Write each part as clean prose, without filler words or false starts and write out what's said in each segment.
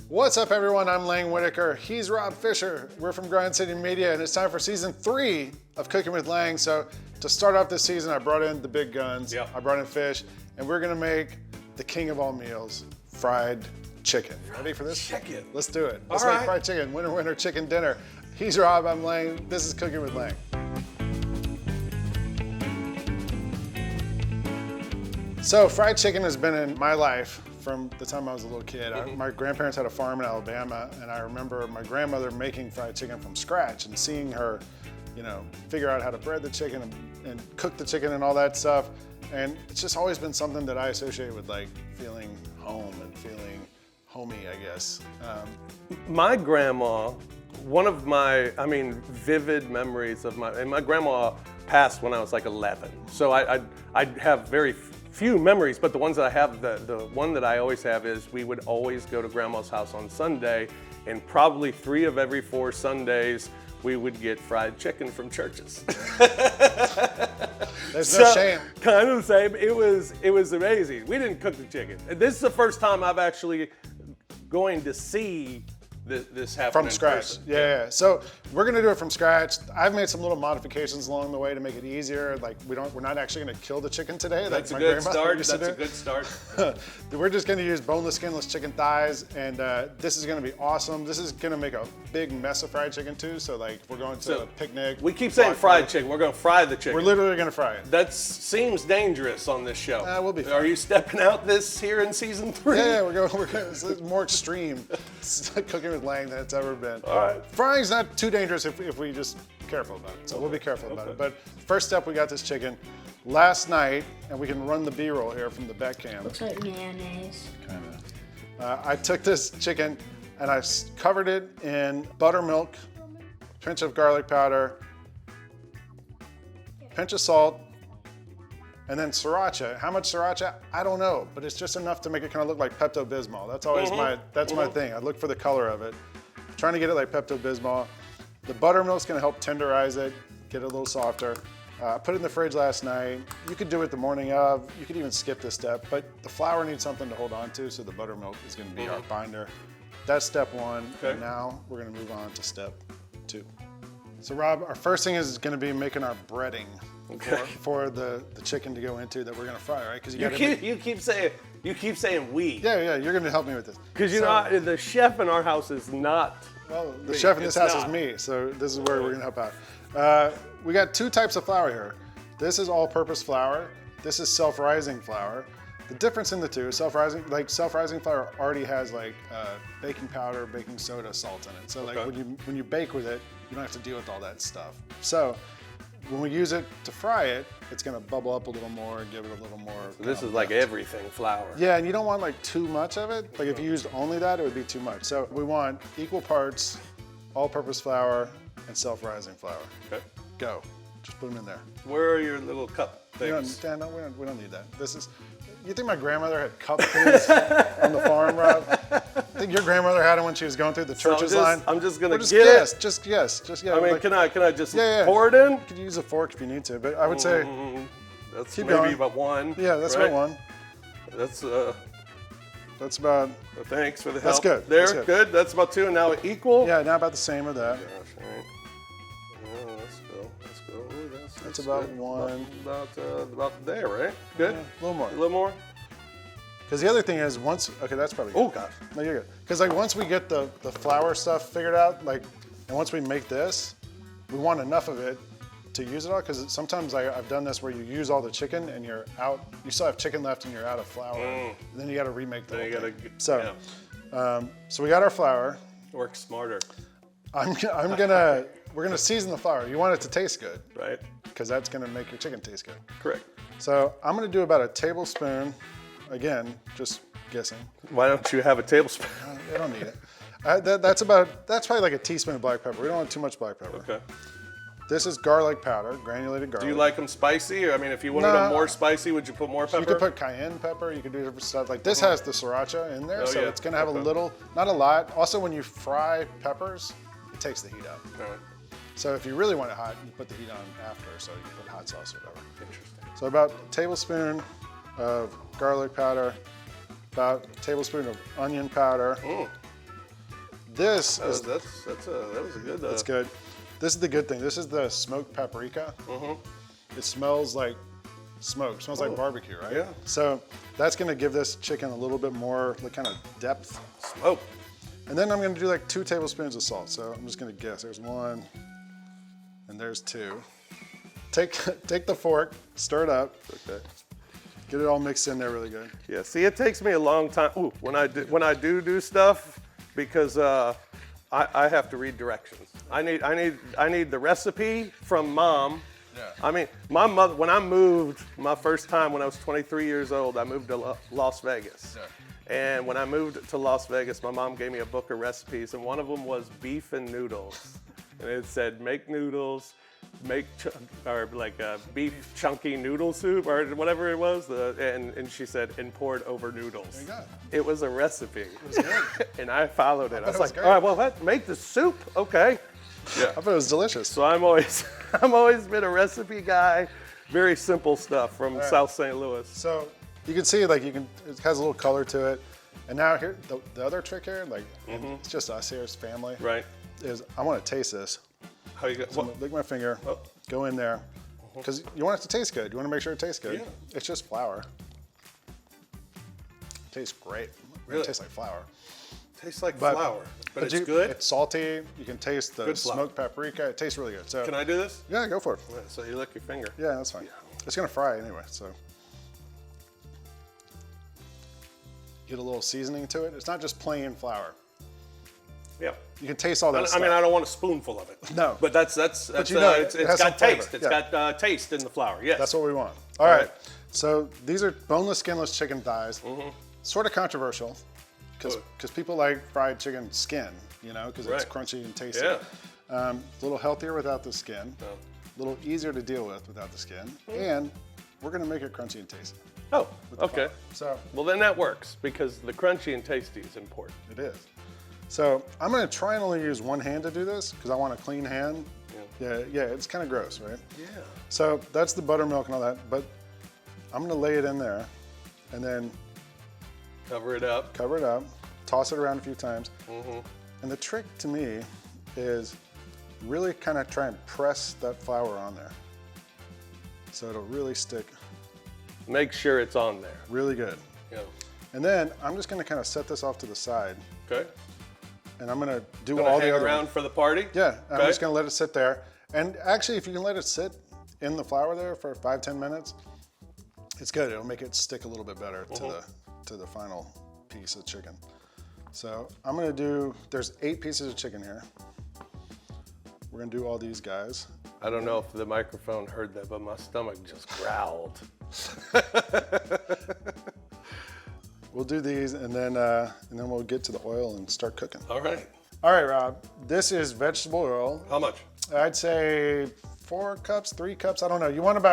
What's up, everyone? I'm Lang Whitaker. He's Rob Fisher. We're from Grind City Media, and it's time for season 3 of Cooking with Lang. So to start off this season, I brought in the big guns. Yep. I brought in fish, and we're gonna make the king of all meals, fried chicken. You ready for this? Chicken. Let's do it. Let's All make right. fried chicken. Winner, winner, chicken dinner. He's Rob, I'm Lang. This is Cooking with Lang. So fried chicken has been in my life from the time I was a little kid. My grandparents had a farm in Alabama, and I remember my grandmother making fried chicken from scratch and seeing her, figure out how to bread the chicken and cook the chicken and all that stuff. And it's just always been something that I associate with like feeling home and feeling homey, I guess. My grandma, one of my, vivid memories of my grandma passed when I was like 11. So I have very few memories, but the ones that I have, the one that I always have is we would always go to grandma's house on Sunday, and probably 3 of every 4 Sundays, we would get fried chicken from churches. There's no shame. Kind of the same. It was amazing. We didn't cook the chicken. This is the first time I've actually going to see this happen From in scratch. person. Yeah. So we're gonna do it from scratch. I've made some little modifications along the way to make it easier. Like we're not actually gonna kill the chicken today. That's a my good grandmother start. used to That's a do. good start. We're just gonna use boneless, skinless chicken thighs, and this is gonna be awesome. This is gonna make a big mess of fried chicken too. So like we're going to a picnic. We keep saying block fried party. chicken. We're going to fry the chicken. We're literally gonna fry it. That seems dangerous on this show. We'll be fine. Are you stepping out this here in season 3? Yeah, we're going. It's more extreme cooking with Lang than it's ever been. All right. Frying's not too dangerous if we just careful about it. So we'll be careful about it. But first step, we got this chicken last night, and we can run the B-roll here from the back cam. Looks like mayonnaise. Kind of. I took this chicken and I covered it in buttermilk, pinch of garlic powder, pinch of salt, and then sriracha. How much sriracha? I don't know, but it's just enough to make it kind of look like Pepto-Bismol. That's always my thing. I look for the color of it. Trying to get it like Pepto-Bismol. The buttermilk's gonna help tenderize it, get it a little softer. I put it in the fridge last night. You could do it the morning of. You could even skip this step, but the flour needs something to hold on to, so the buttermilk is gonna be our binder. That's step 1. Okay. And now we're gonna move on to step 2. So Rob, our first thing is gonna be making our breading for the chicken to go into that we're gonna fry, right? Because You keep saying we. Yeah, you're gonna help me with this. Because the chef in our house is not. Well, the me. chef in this It's house not. is me, so this is where we're gonna help out. We got 2 types of flour here. This is all-purpose flour. This is self-rising flour. The difference in the two, self-rising flour already has like baking powder, baking soda, salt in it. So like when you bake with it, you don't have to deal with all that stuff. So when we use it to fry it, it's gonna bubble up a little more and give it a little more. This is like everything flour. Yeah, and you don't want like too much of it. Like if you used only that, it would be too much. So we want equal parts all-purpose flour and self-rising flour. Okay. Go. Just put them in there. Where are your little cup We don't, things? Dan, no, we don't need that. This is. You think my grandmother had cup things on the farm, Rob? I think your grandmother had them when she was going through the churches line. I'm just gonna Just get guess. it. Just guess. I mean, like, can I just Yeah. pour it in? You could use a fork if you need to, but I would say That's Keep maybe going. about 1. yeah, that's right? about 1. That's About thanks for the help. That's good. There, That's good. That's about 2, and now equal. yeah, now about the same of that. Gosh, all right. Oh, let's go. Ooh, That's good. about 1. About there, right? Good. Yeah, a little more. A little more. Because the other thing is that's probably good. Oh gosh. No, you're good. Because like once we get the flour stuff figured out, like, and once we make this, we want enough of it to use it all. Because sometimes I've done this where you use all the chicken and you're out. You still have chicken left and you're out of flour. And then you got to remake the whole thing. So, so we got our flour. Work smarter, We're gonna season the flour. You want it to taste good, right? because that's gonna make your chicken taste good. Correct. So I'm gonna do about a tablespoon. Again, just guessing. Why don't you have a tablespoon? I don't need it. That's probably like a teaspoon of black pepper. We don't want too much black pepper. Okay. This is garlic powder, granulated garlic. Do you like them spicy? Or, I mean, if you wanted them more spicy, would you put more pepper? You could put cayenne pepper. You could do different stuff. Like this has the sriracha in there, so yeah. it's gonna have a little, not a lot. Also, when you fry peppers, it takes the heat out. All right. So if you really want it hot, you put the heat on after, so you can put hot sauce or whatever. Interesting. So about a tablespoon of garlic powder, about a tablespoon of onion powder, This is that was a good. that's good. This is the good thing. This is the smoked paprika. It smells like smoke. It smells like barbecue, right? Yeah. So that's gonna give this chicken a little bit more like kind of depth. Smoke. And then I'm gonna do like 2 tablespoons of salt. So I'm just gonna guess. There's 1, and there's 2. Take the fork, stir it up. Okay. Get it all mixed in there really good. Yeah. See, it takes me a long time. Ooh, when I do stuff, because I have to read directions. I need the recipe from Mom. Yeah. I mean, my mother, when I moved, my first time when I was 23 years old, I moved to Las Vegas. Yeah. And when I moved to Las Vegas, my mom gave me a book of recipes, and one of them was beef and noodles. And it said, make noodles, beef chunky noodle soup, or whatever it was. And she said, and poured over noodles. There you go. It was a recipe. It was good. And I followed it. I was like, great. all right, well, make the soup, okay. Yeah. I thought it was delicious. So I'm always been a recipe guy. Very simple stuff from South St. Louis. So you can see it has a little color to it. And now here, the other trick here, it's just us here, it's family. Right. Is I want to taste this. How you go? So lick my finger, go in there, because you want it to taste good. You want to make sure it tastes good. Yeah. It's just flour. It tastes great. Really? It tastes like flour. Tastes like flour, but it's good. It's salty. You can taste the Good flour. smoked paprika. It tastes really good. So Can I do this? yeah, go for it. So you lick your finger. Yeah, that's fine. It's gonna fry anyway, so. Get a little seasoning to it. It's not just plain flour. Yeah. You can taste all that stuff. I mean, I don't want a spoonful of it. No. But that's you know it's it has got some flavor. taste. It's Yeah. got taste in the flour. Yes. That's what we want. All right. So these are boneless, skinless chicken thighs. Sort of controversial, because people like fried chicken skin, because it's crunchy and tasty. Yeah. A little healthier without the skin. A little easier to deal with without the skin. And we're gonna make it crunchy and tasty. Oh, okay. So well, then that works, because the crunchy and tasty is important. it is. So I'm gonna try and only use one hand to do this, because I want a clean hand. Yeah, it's kind of gross, right? Yeah. So that's the buttermilk and all that, but I'm gonna lay it in there, and then Cover it up. toss it around a few times. And the trick to me is really kind of try and press that flour on there, so it'll really stick Make sure it's on there. really good. Yeah. And then I'm just gonna kind of set this off to the side, Okay. and I'm gonna do Gonna all hang the other around for the party? Yeah, I'm Okay. just gonna let it sit there. And actually, if you can let it sit in the flour there for 5-10 minutes, it's good. It'll make it stick a little bit better to the final piece of chicken. So I'm gonna do, there's 8 pieces of chicken here. We're gonna do all these guys. I don't know if the microphone heard that, but my stomach just growled. We'll do these, and then we'll get to the oil and start cooking. All right. All right, Rob. This is vegetable oil. How much? I'd say 4 cups, 3 cups. I don't know. You want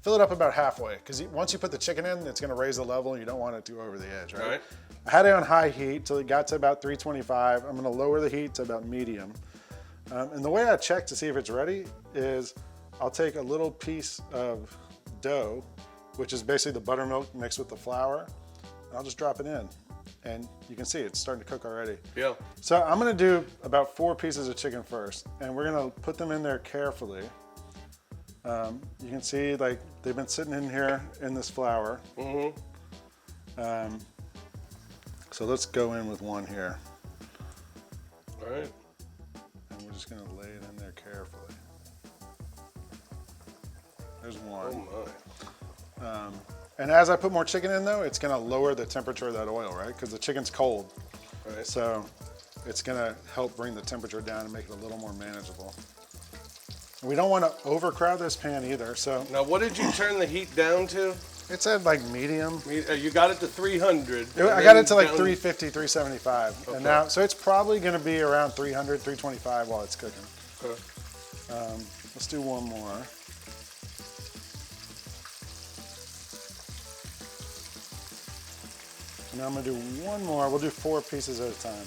fill it up about halfway, because once you put the chicken in, it's gonna raise the level, and you don't want it to over the edge, right? All right. I had it on high heat till it got to about 325. I'm gonna lower the heat to about medium. And the way I check to see if it's ready is I'll take a little piece of dough, which is basically the buttermilk mixed with the flour, and I'll just drop it in. And you can see it's starting to cook already. Yeah. So I'm gonna do about 4 pieces of chicken first, and we're gonna put them in there carefully. You can see like they've been sitting in here in this flour. So let's go in with one here. All right. And we're just gonna lay it in there carefully. There's one. Oh my. And as I put more chicken in though, it's gonna lower the temperature of that oil, right? Because the chicken's cold. Right. So it's gonna help bring the temperature down and make it a little more manageable. We don't want to overcrowd this pan either, so. Now, what did you turn the heat down to? It's at like medium. You got it to 300. I got it to like 350, 375. Okay. And now, so it's probably gonna be around 300, 325 while it's cooking. Okay. Let's do one more. Now I'm gonna do one more. We'll do 4 pieces at a time.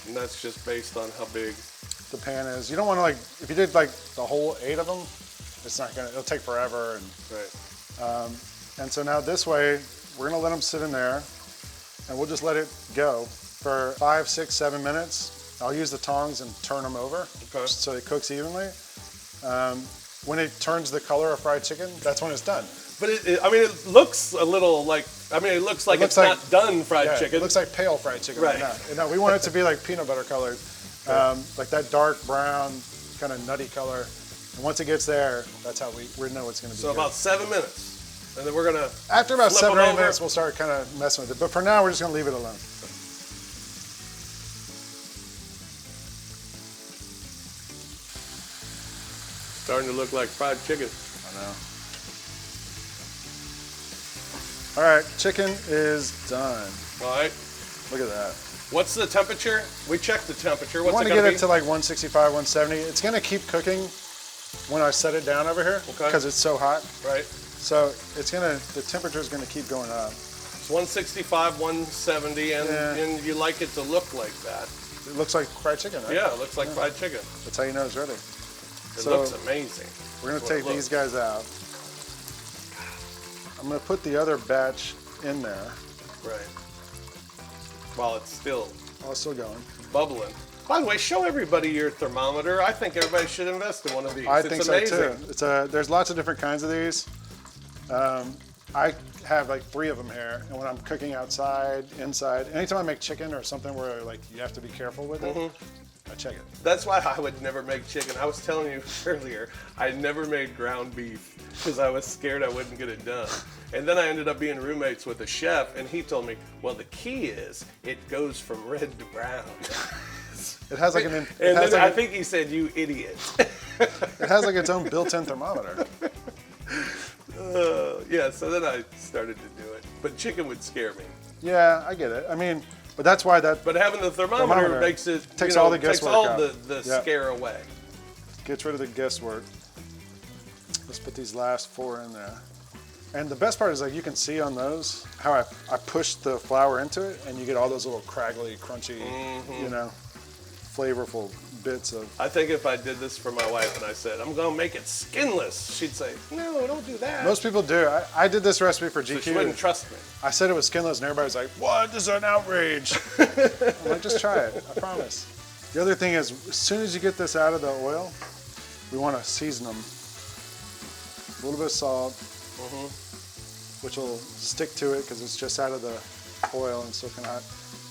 And that's just based on how big the pan is. You don't want to if you did like the whole 8 of them, it's not gonna, it'll take forever. And, right. and so now this way, we're gonna let them sit in there, and we'll just let it go for 5, 6, 7 minutes. I'll use the tongs and turn them over so it cooks evenly. When it turns the color of fried chicken, that's when it's done. But it looks a little like, it looks like it's not done fried chicken. It looks like pale fried chicken. Right. No, we want it to be like peanut butter colored, like that dark brown, kind of nutty color. And once it gets there, that's how we know it's going to be. So good. about 7 minutes. And then we're going to After about 7 or 8 minutes, we'll start kind of messing with it. But for now, we're just going to leave it alone. Starting to look like fried chicken. I know. All right, chicken is done. All right. Look at that. What's the temperature? We checked the temperature. What's I want it to going get to it to like 165, 170. It's going to keep cooking when I set it down over here because it's so hot. Right. So the temperature is going to keep going up. It's 165, 170, and you like it to look like that. It looks like fried chicken, right? Yeah, it looks like fried chicken. That's how you know it's ready. It looks amazing. We're going to take these guys out. I'm going to put the other batch in there. Right. While it's still going. bubbling. By the way, show everybody your thermometer. I think everybody should invest in one of these. I think so amazing. too. There's lots of different kinds of these. I have like 3 of them here, and when I'm cooking outside, inside, anytime I make chicken or something where like you have to be careful with it, I check it. That's why I would never make chicken. I was telling you earlier, I never made ground beef because I was scared I wouldn't get it done. And then I ended up being roommates with a chef, and he told me, well, the key is it goes from red to brown. It has like I think he said, you idiot. It has like its own built-in thermometer. Yeah, so then I started to do it. But chicken would scare me. Yeah, I get it. I mean, but that's why But having the thermometer makes it, takes all the guesswork out. the scare away. Gets rid of the guesswork. Let's put these last 4 in there. And the best part is like you can see on those how I push the flour into it, and you get all those little craggly, crunchy, flavorful bits of. I think if I did this for my wife and I said, I'm going to make it skinless, she'd say, no, don't do that. Most people do. I did this recipe for GQ. So she wouldn't trust me. I said it was skinless, and everybody's like, what? This is an outrage. I'm like, just try it. I promise. The other thing is, as soon as you get this out of the oil, we want to season them. A little bit of salt, which will stick to it because it's just out of the oil and still kind of hot.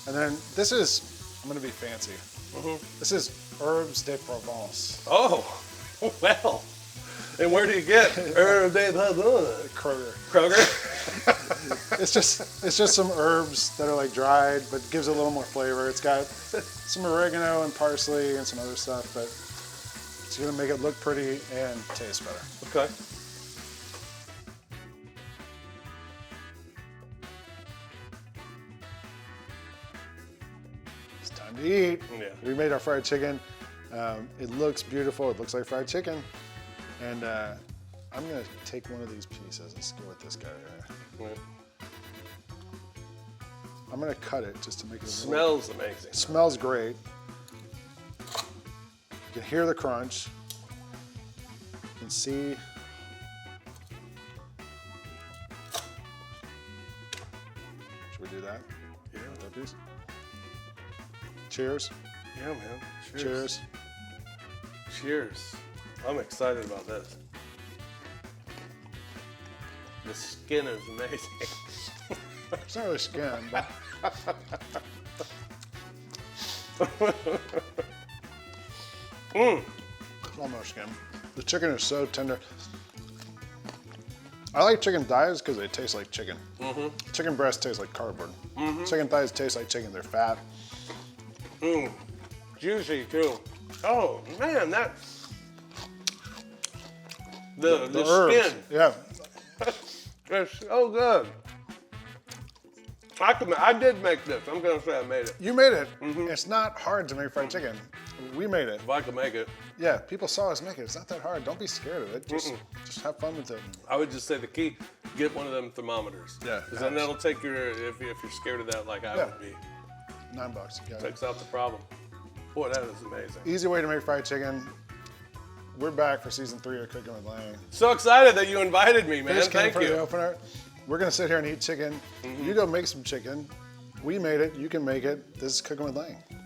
And then this is, I'm going to be fancy. This is herbes de Provence. Oh, well. And where do you get herbes de Provence? Kroger. It's just some herbs that are like dried, but gives it a little more flavor. It's got some oregano and parsley and some other stuff, but it's going to make it look pretty and taste better. Okay. Time to eat. Yeah. We made our fried chicken. It looks beautiful. It looks like fried chicken. And I'm going to take one of these pieces. Let's go with this guy right here. I'm going to cut it just to make it Smells amazing. Smells great. You can hear the crunch. You can see. Should we do that? Yeah. With that piece? Cheers. Yeah, man. Cheers. Cheers. I'm excited about this. The skin is amazing. It's not really skin, but. Almost skin. The chicken is so tender. I like chicken thighs because they taste like chicken. Chicken breast tastes like cardboard. Chicken thighs taste like chicken. They're fat. Juicy too. Oh man, that the herbs. skin. Yeah. It's so good. I did make this. I'm gonna say I made it. You made it. It's not hard to make fried chicken. We made it. If I could make it, Yeah, people saw us make it. It's not that hard. Don't be scared of it. Just have fun with it. I would just say the key: get one of them thermometers. Yeah, because then that'll take your if you're scared of that like I would be. $9. You got it. Takes out the problem. Boy, that is amazing. Easy way to make fried chicken. We're back for season 3 of Cooking with Lang. So excited that you invited me, man. Just came Thank for the you. opener. We're gonna sit here and eat chicken. You go make some chicken. We made it. You can make it. This is Cooking with Lang.